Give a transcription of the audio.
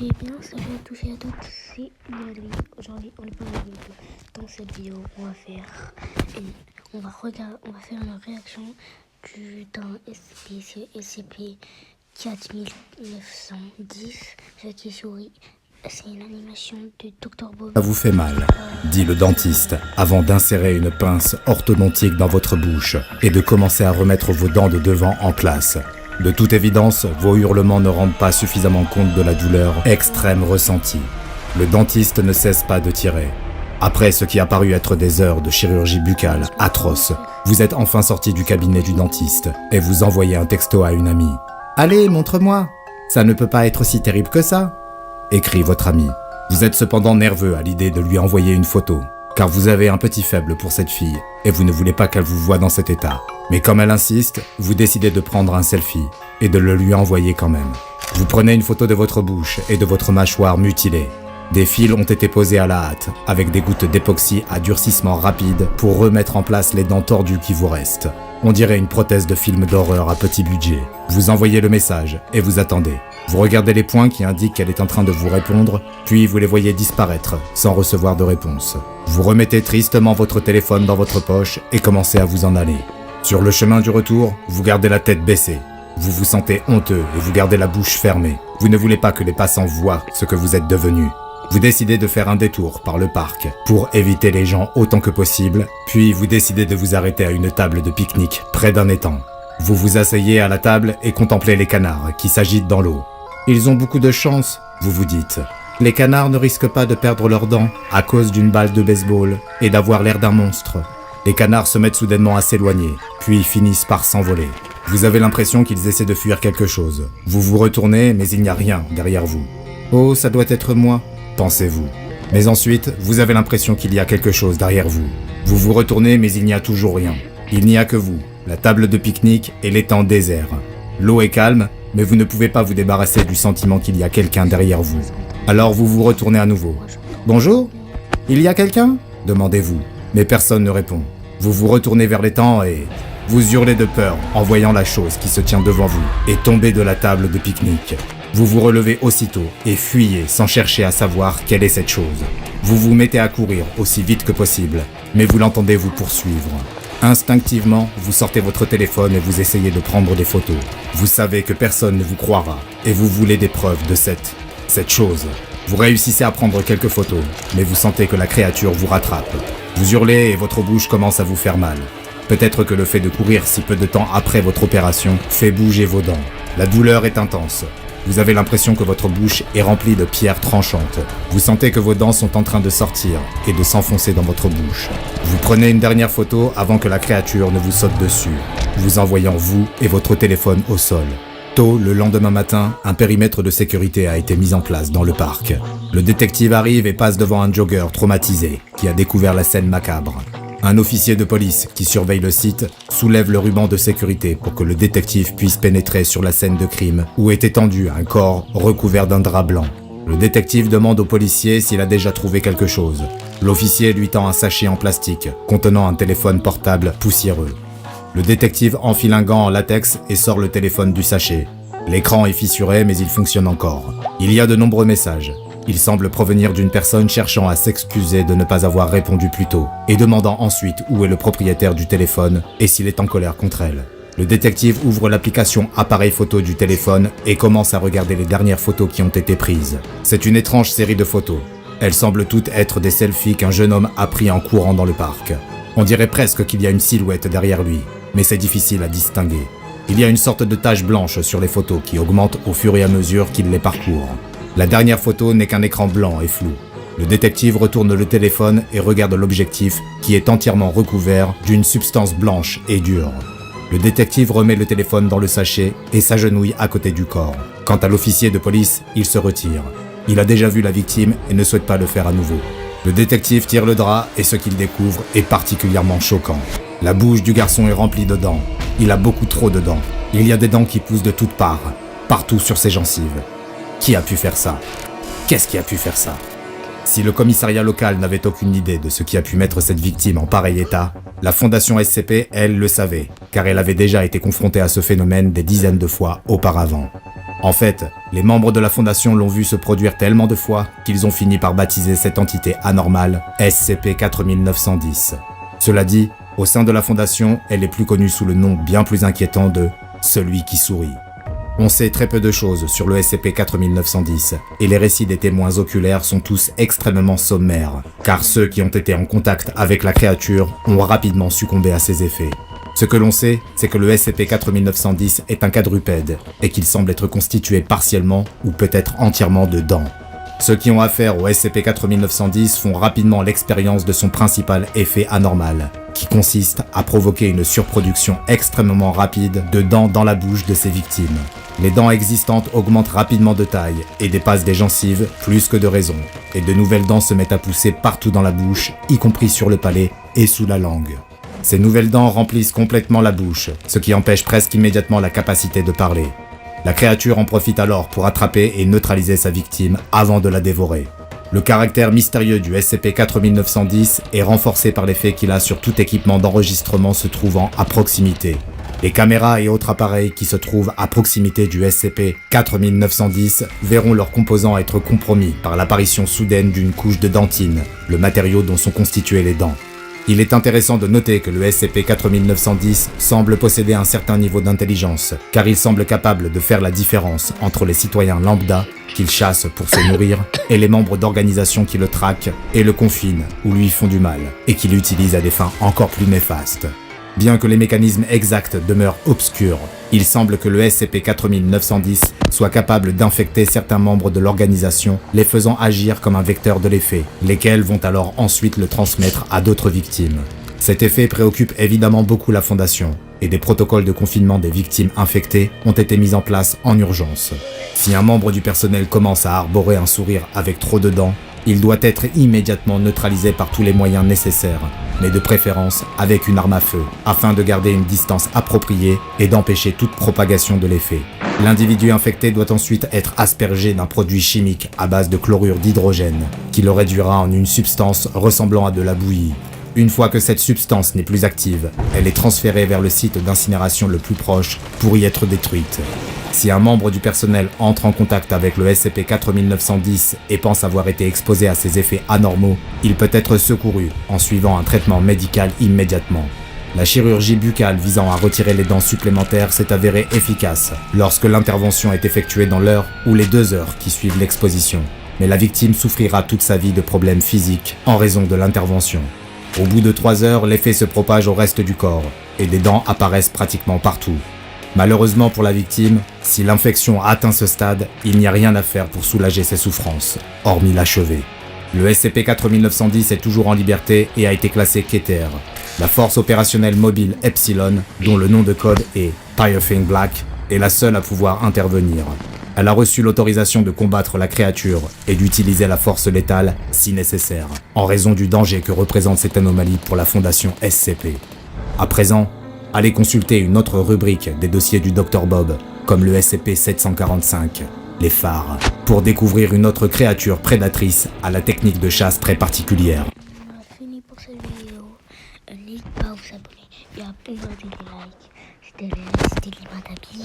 Ok, bien, salut à tous et à toutes, c'est Léa. Aujourd'hui, on est pas mal. Dans cette vidéo, on va faire une réaction d'un SCP 4910, qui sourit. C'est une animation de Dr. Bob. Ça vous fait mal, dit le dentiste, avant d'insérer une pince orthodontique dans votre bouche et de commencer à remettre vos dents de devant en place. De toute évidence, vos hurlements ne rendent pas suffisamment compte de la douleur extrême ressentie. Le dentiste ne cesse pas de tirer. Après ce qui a paru être des heures de chirurgie buccale atroce, vous êtes enfin sorti du cabinet du dentiste et vous envoyez un texto à une amie. « Allez, montre-moi. Ça ne peut pas être si terrible que ça », écrit votre ami. Vous êtes cependant nerveux à l'idée de lui envoyer une photo, car vous avez un petit faible pour cette fille et vous ne voulez pas qu'elle vous voie dans cet état. Mais comme elle insiste, vous décidez de prendre un selfie et de le lui envoyer quand même. Vous prenez une photo de votre bouche et de votre mâchoire mutilée. Des fils ont été posés à la hâte, avec des gouttes d'époxy à durcissement rapide pour remettre en place les dents tordues qui vous restent. On dirait une prothèse de film d'horreur à petit budget. Vous envoyez le message et vous attendez. Vous regardez les points qui indiquent qu'elle est en train de vous répondre, puis vous les voyez disparaître sans recevoir de réponse. Vous remettez tristement votre téléphone dans votre poche et commencez à vous en aller. Sur le chemin du retour, vous gardez la tête baissée. Vous vous sentez honteux et vous gardez la bouche fermée. Vous ne voulez pas que les passants voient ce que vous êtes devenu. Vous décidez de faire un détour par le parc pour éviter les gens autant que possible, puis vous décidez de vous arrêter à une table de pique-nique près d'un étang. Vous vous asseyez à la table et contemplez les canards qui s'agitent dans l'eau. Ils ont beaucoup de chance, vous vous dites. Les canards ne risquent pas de perdre leurs dents à cause d'une balle de baseball et d'avoir l'air d'un monstre. Les canards se mettent soudainement à s'éloigner, puis finissent par s'envoler. Vous avez l'impression qu'ils essaient de fuir quelque chose. Vous vous retournez, mais il n'y a rien derrière vous. « Oh, ça doit être moi », pensez-vous. Mais ensuite, vous avez l'impression qu'il y a quelque chose derrière vous. Vous vous retournez, mais il n'y a toujours rien. Il n'y a que vous, la table de pique-nique et l'étang désert. L'eau est calme, mais vous ne pouvez pas vous débarrasser du sentiment qu'il y a quelqu'un derrière vous. Alors vous vous retournez à nouveau. « Bonjour ? Il y a quelqu'un ?» demandez-vous. Mais personne ne répond. Vous vous retournez vers l'étang et vous hurlez de peur en voyant la chose qui se tient devant vous et tombez de la table de pique-nique. Vous vous relevez aussitôt et fuyez sans chercher à savoir quelle est cette chose. Vous vous mettez à courir aussi vite que possible, mais vous l'entendez vous poursuivre. Instinctivement, vous sortez votre téléphone et vous essayez de prendre des photos. Vous savez que personne ne vous croira et vous voulez des preuves de cette chose. Vous réussissez à prendre quelques photos, mais vous sentez que la créature vous rattrape. Vous hurlez et votre bouche commence à vous faire mal. Peut-être que le fait de courir si peu de temps après votre opération fait bouger vos dents. La douleur est intense. Vous avez l'impression que votre bouche est remplie de pierres tranchantes. Vous sentez que vos dents sont en train de sortir et de s'enfoncer dans votre bouche. Vous prenez une dernière photo avant que la créature ne vous saute dessus, vous envoyant vous et votre téléphone au sol. Tôt, le lendemain matin, un périmètre de sécurité a été mis en place dans le parc. Le détective arrive et passe devant un jogger traumatisé qui a découvert la scène macabre. Un officier de police qui surveille le site soulève le ruban de sécurité pour que le détective puisse pénétrer sur la scène de crime où est étendu un corps recouvert d'un drap blanc. Le détective demande au policier s'il a déjà trouvé quelque chose. L'officier lui tend un sachet en plastique contenant un téléphone portable poussiéreux. Le détective enfile un gant en latex et sort le téléphone du sachet. L'écran est fissuré mais il fonctionne encore. Il y a de nombreux messages. Il semble provenir d'une personne cherchant à s'excuser de ne pas avoir répondu plus tôt et demandant ensuite où est le propriétaire du téléphone et s'il est en colère contre elle. Le détective ouvre l'application appareil photo du téléphone et commence à regarder les dernières photos qui ont été prises. C'est une étrange série de photos. Elles semblent toutes être des selfies qu'un jeune homme a pris en courant dans le parc. On dirait presque qu'il y a une silhouette derrière lui, mais c'est difficile à distinguer. Il y a une sorte de tache blanche sur les photos qui augmente au fur et à mesure qu'il les parcourt. La dernière photo n'est qu'un écran blanc et flou. Le détective retourne le téléphone et regarde l'objectif qui est entièrement recouvert d'une substance blanche et dure. Le détective remet le téléphone dans le sachet et s'agenouille à côté du corps. Quant à l'officier de police, il se retire. Il a déjà vu la victime et ne souhaite pas le faire à nouveau. Le détective tire le drap et ce qu'il découvre est particulièrement choquant. La bouche du garçon est remplie de dents. Il a beaucoup trop de dents. Il y a des dents qui poussent de toutes parts, partout sur ses gencives. Qui a pu faire ça? Qu'est-ce qui a pu faire ça? Si le commissariat local n'avait aucune idée de ce qui a pu mettre cette victime en pareil état, la fondation SCP, elle, le savait, car elle avait déjà été confrontée à ce phénomène des dizaines de fois auparavant. En fait, les membres de la Fondation l'ont vu se produire tellement de fois qu'ils ont fini par baptiser cette entité anormale SCP-4910. Cela dit, au sein de la Fondation, elle est plus connue sous le nom bien plus inquiétant de « celui qui sourit ». On sait très peu de choses sur le SCP-4910, et les récits des témoins oculaires sont tous extrêmement sommaires, car ceux qui ont été en contact avec la créature ont rapidement succombé à ses effets. Ce que l'on sait, c'est que le SCP-4910 est un quadrupède, et qu'il semble être constitué partiellement ou peut-être entièrement de dents. Ceux qui ont affaire au SCP-4910 font rapidement l'expérience de son principal effet anormal, qui consiste à provoquer une surproduction extrêmement rapide de dents dans la bouche de ses victimes. Les dents existantes augmentent rapidement de taille et dépassent des gencives plus que de raison, et de nouvelles dents se mettent à pousser partout dans la bouche, y compris sur le palais et sous la langue. Ces nouvelles dents remplissent complètement la bouche, ce qui empêche presque immédiatement la capacité de parler. La créature en profite alors pour attraper et neutraliser sa victime avant de la dévorer. Le caractère mystérieux du SCP-4910 est renforcé par l'effet qu'il a sur tout équipement d'enregistrement se trouvant à proximité. Les caméras et autres appareils qui se trouvent à proximité du SCP-4910 verront leurs composants être compromis par l'apparition soudaine d'une couche de dentine, le matériau dont sont constituées les dents. Il est intéressant de noter que le SCP-4910 semble posséder un certain niveau d'intelligence, car il semble capable de faire la différence entre les citoyens lambda, qu'il chasse pour se nourrir, et les membres d'organisations qui le traquent et le confinent ou lui font du mal, et qui l'utilisent à des fins encore plus néfastes. Bien que les mécanismes exacts demeurent obscurs, il semble que le SCP-4910 soit capable d'infecter certains membres de l'organisation, les faisant agir comme un vecteur de l'effet, lesquels vont alors ensuite le transmettre à d'autres victimes. Cet effet préoccupe évidemment beaucoup la Fondation, et des protocoles de confinement des victimes infectées ont été mis en place en urgence. Si un membre du personnel commence à arborer un sourire avec trop de dents, il doit être immédiatement neutralisé par tous les moyens nécessaires, mais de préférence avec une arme à feu, afin de garder une distance appropriée et d'empêcher toute propagation de l'effet. L'individu infecté doit ensuite être aspergé d'un produit chimique à base de chlorure d'hydrogène, qui le réduira en une substance ressemblant à de la bouillie. Une fois que cette substance n'est plus active, elle est transférée vers le site d'incinération le plus proche pour y être détruite. Si un membre du personnel entre en contact avec le SCP-4910 et pense avoir été exposé à ces effets anormaux, il peut être secouru en suivant un traitement médical immédiatement. La chirurgie buccale visant à retirer les dents supplémentaires s'est avérée efficace lorsque l'intervention est effectuée dans l'heure ou les 2 heures qui suivent l'exposition. Mais la victime souffrira toute sa vie de problèmes physiques en raison de l'intervention. Au bout de 3 heures, l'effet se propage au reste du corps et des dents apparaissent pratiquement partout. Malheureusement pour la victime, si l'infection atteint ce stade, il n'y a rien à faire pour soulager ses souffrances, hormis l'achever. Le SCP-4910 est toujours en liberté et a été classé Keter. La force opérationnelle mobile Epsilon, dont le nom de code est Pyrothing Black, est la seule à pouvoir intervenir. Elle a reçu l'autorisation de combattre la créature et d'utiliser la force létale si nécessaire, en raison du danger que représente cette anomalie pour la Fondation SCP. À présent, allez consulter une autre rubrique des dossiers du Dr Bob, comme le SCP-745, les phares, pour découvrir une autre créature prédatrice à la technique de chasse très particulière. On a fini pour cette vidéo. N'hésitez pas à vous abonner et à peser des likes. C'était Lima Tapi.